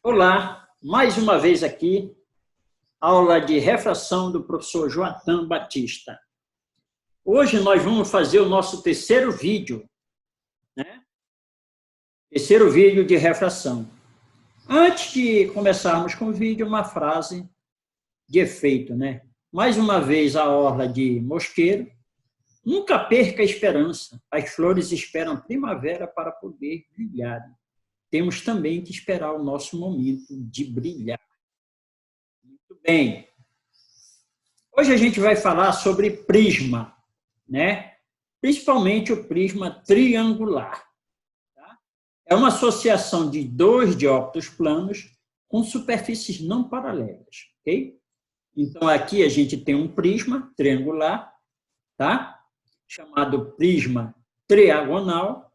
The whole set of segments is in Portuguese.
Olá, mais uma vez aqui, aula de refração do professor Joatan Batista. Hoje nós vamos fazer o nosso terceiro vídeo, né? Terceiro vídeo de refração. Antes de começarmos com o vídeo, uma frase de efeito, né? Mais uma vez a orla de Mosqueiro. Nunca perca a esperança, as flores esperam primavera para poder brilhar. Temos também que esperar o nosso momento de brilhar. Muito bem. Hoje a gente vai falar sobre prisma, né? Principalmente o prisma triangular. Tá? É uma associação de dois dióptros planos com superfícies não paralelas, ok? Então, aqui a gente tem um prisma triangular, tá? Chamado prisma triagonal,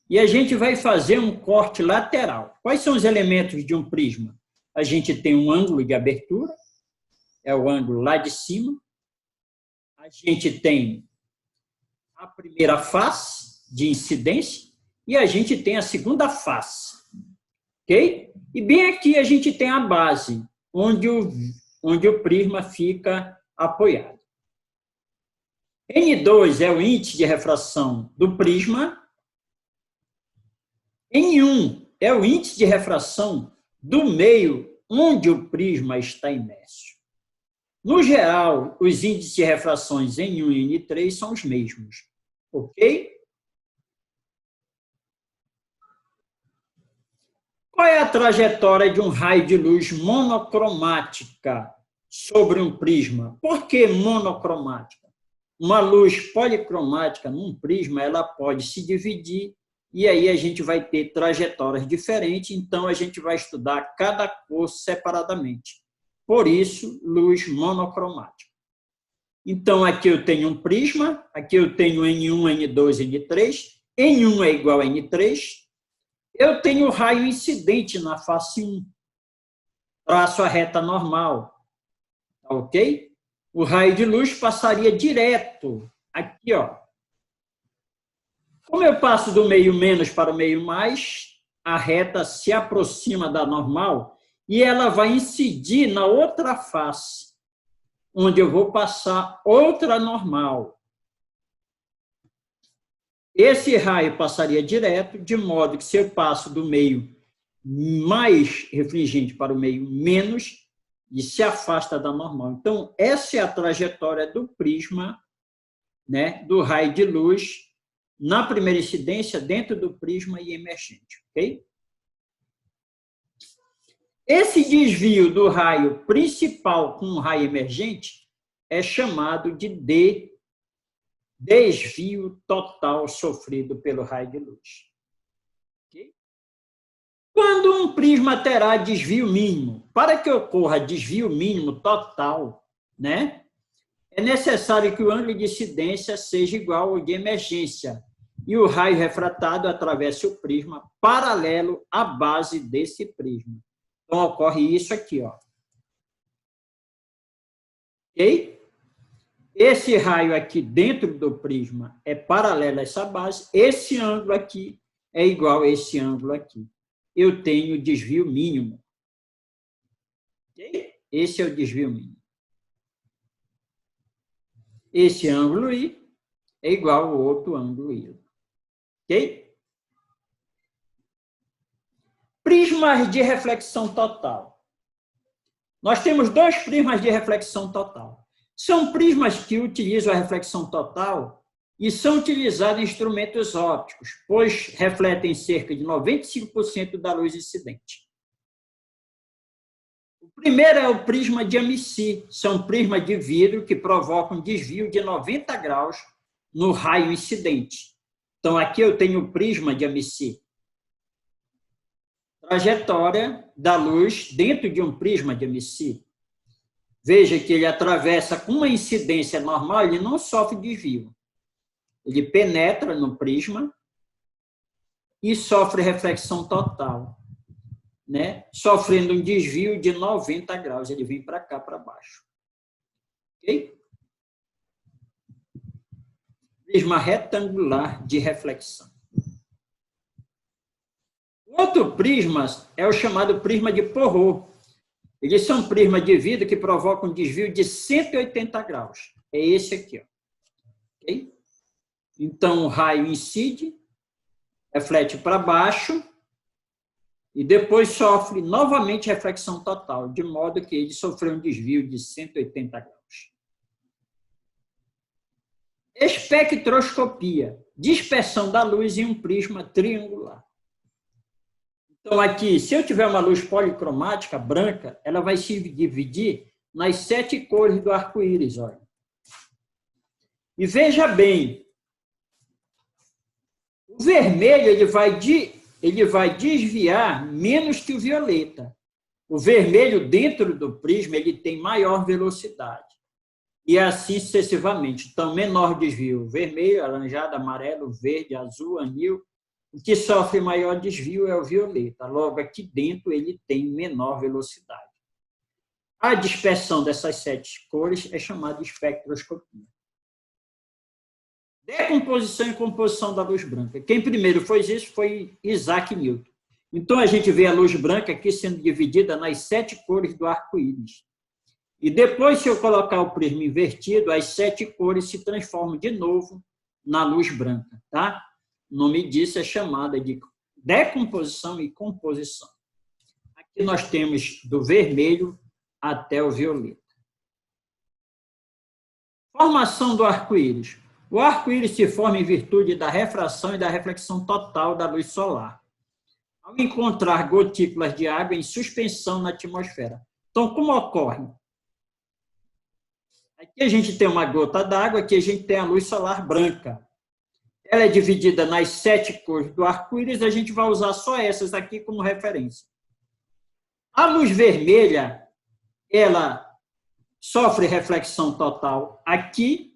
e a gente vai fazer um corte lateral. Quais são os elementos de um prisma? A gente tem um ângulo de abertura, é o ângulo lá de cima. A gente tem a primeira face de incidência e a gente tem a segunda face. Ok? E bem aqui a gente tem a base, onde o prisma fica apoiado. N2 é o índice de refração do prisma. N1 é o índice de refração do meio onde o prisma está imerso. No geral, os índices de refrações N1 e N3 são os mesmos. Ok? Qual é a trajetória de um raio de luz monocromática sobre um prisma? Por que monocromática? Uma luz policromática num prisma, ela pode se dividir e aí a gente vai ter trajetórias diferentes, então a gente vai estudar cada cor separadamente. Por isso, luz monocromática. Então, aqui eu tenho um prisma, aqui eu tenho N1, N2, N3, N1 é igual a N3, eu tenho raio incidente na face 1, traço a reta normal, ok? O raio de luz passaria direto aqui, ó. Como eu passo do meio menos para o meio mais, a reta se aproxima da normal e ela vai incidir na outra face, onde eu vou passar outra normal. Esse raio passaria direto, de modo que se eu passo do meio mais refligente para o meio menos, e se afasta da normal. Então, essa é a trajetória do prisma, né, do raio de luz, na primeira incidência, dentro do prisma e emergente. Ok? Esse desvio do raio principal com o raio emergente é chamado de desvio total sofrido pelo raio de luz. Okay? Quando um prisma terá desvio mínimo, para que ocorra desvio mínimo total, né, é necessário que o ângulo de incidência seja igual ao de emergência e o raio refratado atravesse o prisma paralelo à base desse prisma. Então, ocorre isso aqui, ó. Ok? Esse raio aqui dentro do prisma é paralelo a essa base, esse ângulo aqui é igual a esse ângulo aqui. Eu tenho desvio mínimo. Okay? Esse é o desvio mínimo. Esse ângulo I é igual ao outro ângulo I. Ok? Prismas de reflexão total. Nós temos dois prismas de reflexão total. São prismas que utilizam a reflexão total e são utilizados em instrumentos ópticos, pois refletem cerca de 95% da luz incidente. O primeiro é o prisma de Amici. São prismas de vidro que provocam desvio de 90 graus no raio incidente. Então, aqui eu tenho o prisma de Amici. Trajetória da luz dentro de um prisma de Amici. Veja que ele atravessa com uma incidência normal, ele não sofre desvio. Ele penetra no prisma e sofre reflexão total, né? Sofrendo um desvio de 90 graus. Ele vem para cá, para baixo. Ok? Prisma retangular de reflexão. Outro prisma é o chamado prisma de Porot. Eles são prismas de vidro que provocam um desvio de 180 graus. É esse aqui. Ó. Okay? Então, o raio incide, reflete para baixo, e depois sofre novamente reflexão total, de modo que ele sofreu um desvio de 180 graus. Espectroscopia, dispersão da luz em um prisma triangular. Então, aqui, se eu tiver uma luz policromática branca, ela vai se dividir nas 7 cores do arco-íris. Olha. E veja bem, o vermelho ele vai desviar menos que o violeta. O vermelho, dentro do prisma, ele tem maior velocidade. E assim sucessivamente. Então, menor desvio, vermelho, alaranjado, amarelo, verde, azul, anil. O que sofre maior desvio é o violeta. Logo, aqui dentro, ele tem menor velocidade. A dispersão dessas 7 cores é chamada de espectroscopia. Decomposição e composição da luz branca. Quem primeiro fez isso foi Isaac Newton. Então, a gente vê a luz branca aqui sendo dividida nas 7 cores do arco-íris. E depois, se eu colocar o prisma invertido, as 7 cores se transformam de novo na luz branca. Tá? O nome disso é chamada de decomposição e composição. Aqui nós temos do vermelho até o violeta. Formação do arco-íris. O arco-íris se forma em virtude da refração e da reflexão total da luz solar, ao encontrar gotículas de água em suspensão na atmosfera. Então, como ocorre? Aqui a gente tem uma gota d'água, aqui a gente tem a luz solar branca. Ela é dividida nas 7 cores do arco-íris, a gente vai usar só essas aqui como referência. A luz vermelha, ela sofre reflexão total aqui,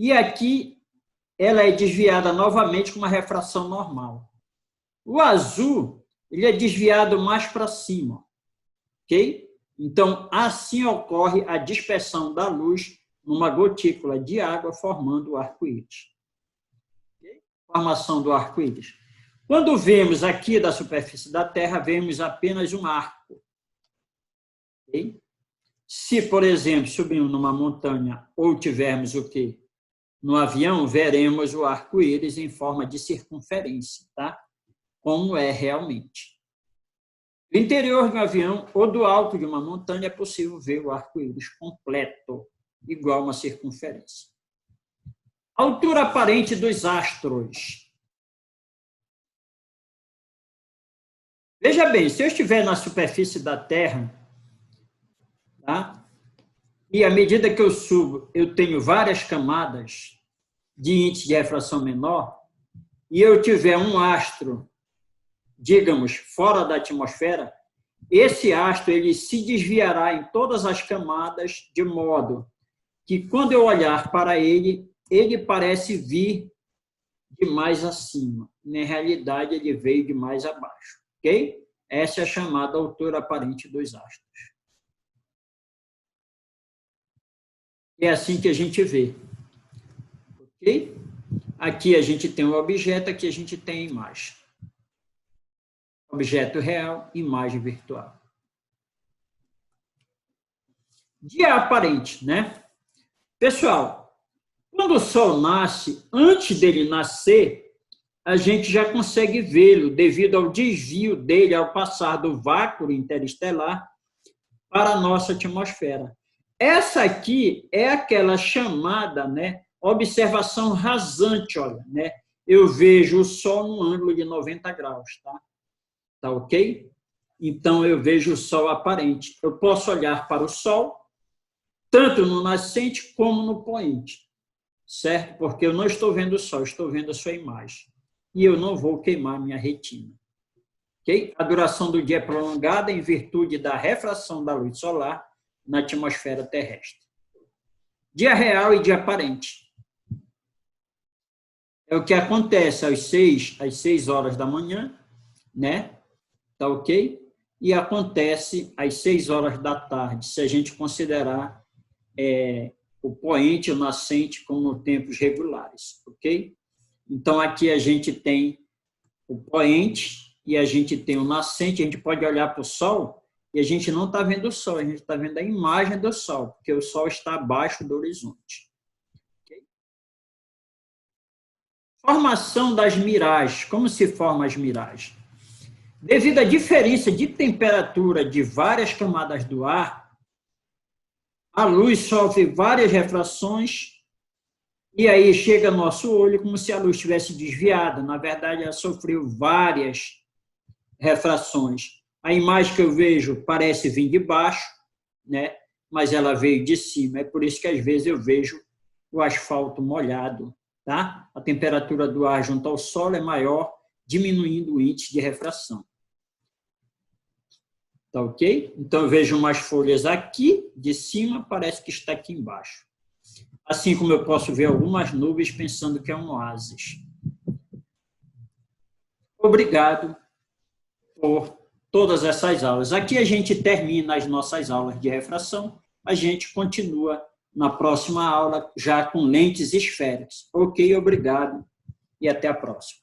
e aqui ela é desviada novamente com uma refração normal. O azul, ele é desviado mais para cima, ok? Então, assim ocorre a dispersão da luz numa gotícula de água, formando o arco-íris. Okay? Formação do arco-íris. Quando vemos aqui da superfície da Terra, vemos apenas um arco. Okay? Se, por exemplo, subirmos numa montanha ou tivermos o quê? No avião, veremos o arco-íris em forma de circunferência, tá? Como é realmente. No interior de um avião ou do alto de uma montanha é possível ver o arco-íris completo, igual a uma circunferência. Altura aparente dos astros. Veja bem, se eu estiver na superfície da Terra, tá? E à medida que eu subo, eu tenho várias camadas de índice de refração menor, e eu tiver um astro, digamos, fora da atmosfera, esse astro ele se desviará em todas as camadas, de modo que, quando eu olhar para ele, ele parece vir de mais acima. Na realidade, ele veio de mais abaixo. Ok? Essa é a chamada altura aparente dos astros. É assim que a gente vê. Ok? Aqui a gente tem um objeto, aqui a gente tem a imagem. Objeto real, imagem virtual. Dia aparente, né? Pessoal, quando o Sol nasce, antes dele nascer, a gente já consegue vê-lo devido ao desvio dele ao passar do vácuo interestelar para a nossa atmosfera. Essa aqui é aquela chamada, né, observação rasante, olha, né? Eu vejo o Sol num ângulo de 90 graus, tá? Tá ok? Então, eu vejo o Sol aparente. Eu posso olhar para o Sol, tanto no nascente como no poente, certo? Porque eu não estou vendo o Sol, estou vendo a sua imagem. E eu não vou queimar minha retina. Ok? A duração do dia é prolongada em virtude da refração da luz solar na atmosfera terrestre. Dia real e dia aparente. É o que acontece às 6 horas da manhã, né? Tá ok? E acontece às 6 horas da tarde, se a gente considerar o poente e o nascente como tempos regulares, ok? Então, aqui a gente tem o poente e a gente tem um nascente, a gente pode olhar para o Sol e a gente não está vendo o Sol, a gente está vendo a imagem do Sol, porque o Sol está abaixo do horizonte. Okay? Formação das miragens. Como se formam as miragens? Devido à diferença de temperatura de várias camadas do ar, a luz sofre várias refrações e aí chega ao nosso olho como se a luz estivesse desviada. Na verdade, ela sofreu várias refrações. A imagem que eu vejo parece vir de baixo, né? Mas ela veio de cima. É por isso que, às vezes, eu vejo o asfalto molhado. Tá? A temperatura do ar junto ao solo é maior, diminuindo o índice de refração. Tá ok? Então, eu vejo umas folhas aqui, de cima, parece que está aqui embaixo. Assim como eu posso ver algumas nuvens pensando que é um oásis. Obrigado por todas essas aulas. Aqui a gente termina as nossas aulas de refração. A gente continua na próxima aula já com lentes esféricas. Ok, obrigado e até a próxima.